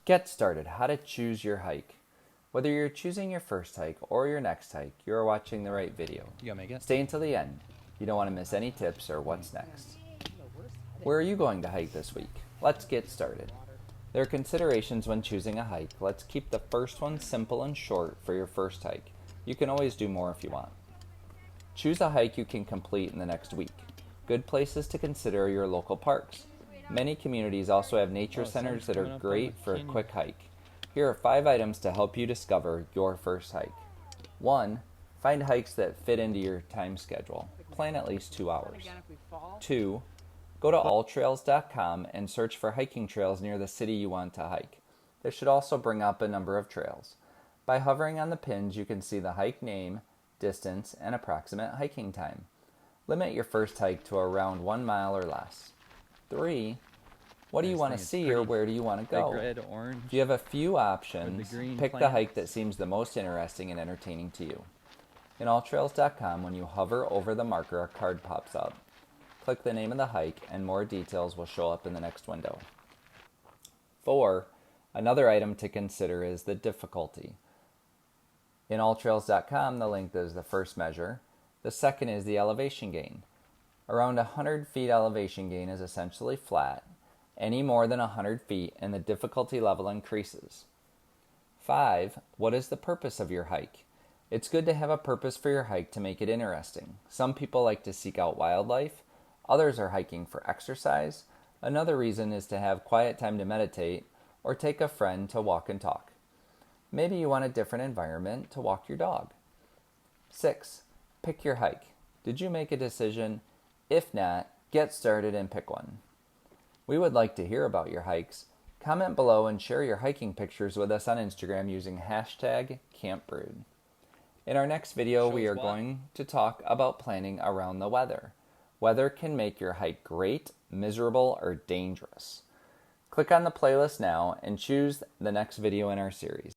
Get started. How to choose your hike. Whether you're choosing your first hike or your next hike, you are watching the right video. You gonna make it? Stay until the end. You don't want to miss any tips or what's next. Where are you going to hike this week? Let's get started. There are considerations when choosing a hike. Let's keep the first one simple and short for your first hike. You can always do more if you want. Choose a hike you can complete in the next week. Good places to consider are your local parks. Many communities also have nature centers that are great for a quick hike. Here are 5 items to help you discover your first hike. 1. Find hikes that fit into your time schedule. Plan at least 2 hours. 2. Go to alltrails.com and search for hiking trails near the city you want to hike. This should also bring up a number of trails. By hovering on the pins, you can see the hike name, distance, and approximate hiking time. Limit your first hike to around 1 mile or less. 3. What do you want to see or where do you want to go? Red, orange. If you have a few options, pick the plants. hike that seems the most interesting and entertaining to you. In alltrails.com, when you hover over the marker, a card pops up. Click the name of the hike and more details will show up in the next window. 4. Another item to consider is the difficulty. In alltrails.com, the length is the first measure. The second is the elevation gain. Around 100 feet elevation gain is essentially flat. Any more than 100 feet and the difficulty level increases. 5. What is the purpose of your hike? It's good to have a purpose for your hike to make it interesting. Some people like to seek out wildlife. Others are hiking for exercise. Another reason is to have quiet time to meditate or take a friend to walk and talk. Maybe you want a different environment to walk your dog. 6. Pick your hike. Did you make a decision? If not, get started and pick one. We would like to hear about your hikes. Comment below and share your hiking pictures with us on Instagram using hashtag CampBrood. In our next video, we are going to talk about planning around the weather. Weather can make your hike great, miserable, or dangerous. Click on the playlist now and choose the next video in our series.